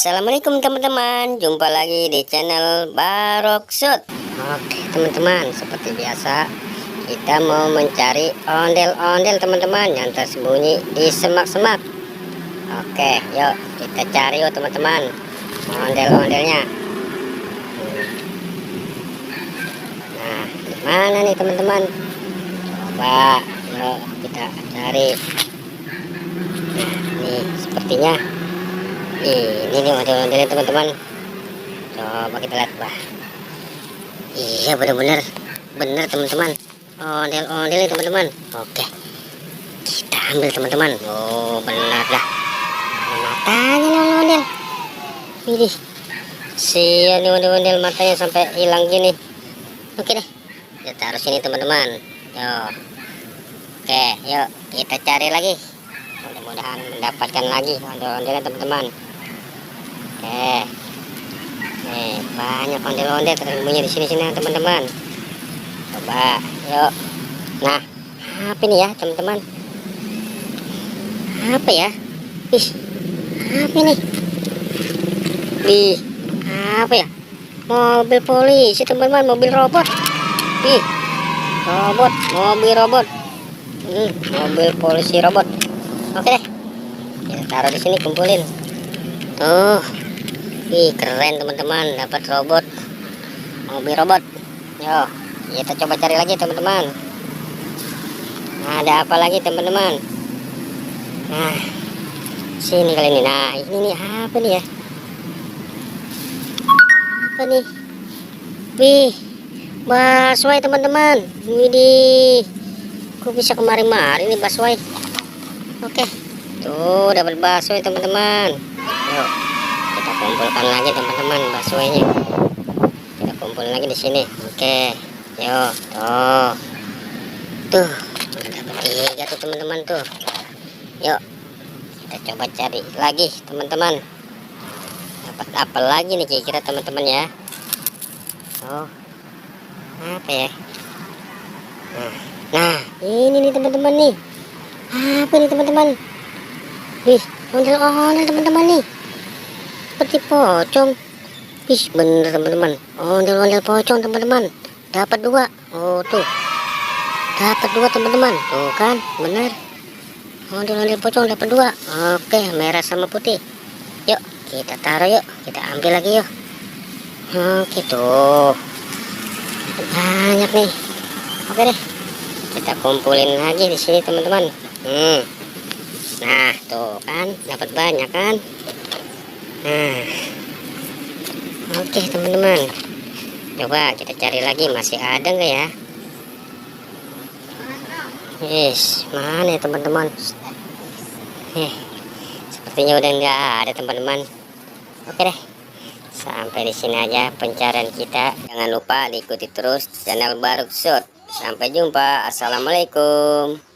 Assalamualaikum teman-teman, jumpa lagi di channel Baroksut. Oke teman-teman, seperti biasa kita mau mencari ondel-ondel teman-teman yang tersembunyi di semak-semak. Oke, yuk kita cari yuk teman-teman ondel-ondelnya. Nah, di mana nih teman-teman? Coba yuk kita cari. Nah, ini sepertinya ini nih ondel-ondelnya teman-teman. Coba kita lihat. Wah, iya benar-benar benar teman-teman, ondel-ondelnya teman-teman. Oke, kita ambil teman-teman. Oh benar dah, matanya nih ondel-ondel. Ini sia nih ondel-ondel, matanya sampai hilang gini. Oke deh, kita taruh sini teman-teman. Yuk, oke, yuk kita cari lagi. Mudah-mudahan mendapatkan lagi ondel-ondelnya teman-teman. Oke, banyak ondel-ondel tersembunyi di sini-sini teman-teman. Coba, yuk. Nah, apa ini ya teman-teman? Apa ya? Ih, apa ini? Ih, apa ya? Mobil polisi teman-teman, mobil robot. Ih, robot, mobil robot. Mobil polisi robot. Oke deh, kita taruh di sini, kumpulin. Tuh. Ih, keren teman-teman, dapat robot, mobil robot. Yo, kita coba cari lagi teman-teman. Ada apa lagi teman-teman? Nah, sini kali ini. Nah, ini nih apa nih ya? Apa nih? Wih, baswai teman-teman. Widih, kok bisa kemari-mari nih baswai? Oke, tuh dapat baswai teman-teman. Yuk, kita kumpulkan lagi teman-teman baksonya. Kita kumpulin lagi di sini. Oke, yuk, tuh dapat 3 tuh teman-teman tuh. Yuk kita coba cari lagi teman-teman, dapat apa lagi nih kira-kira teman-teman ya. Oh, apa ya? Nah ini nih teman-teman nih. Apa nih teman-teman? Wih, ondel-ondel teman-teman nih, seperti pocong. Ih, bener teman-teman, ondel-ondel pocong teman-teman. Dapat 2. Oh tuh, dapat 2 teman-teman. Tuh kan, bener, ondel-ondel pocong dapat 2. Oke, merah sama putih. Yuk kita taruh, yuk kita ambil lagi yuk. Oke tuh, banyak nih. Oke deh, kita kumpulin lagi di sini teman-teman. Nah tuh kan, dapat banyak kan. Nah, oke teman-teman, coba kita cari lagi, masih ada nggak ya? Yes, mana ya teman-teman? Sepertinya udah nggak ada teman-teman. Oke deh, sampai di sini aja pencarian kita. Jangan lupa diikuti terus channel Baroksut. Sampai jumpa, assalamualaikum.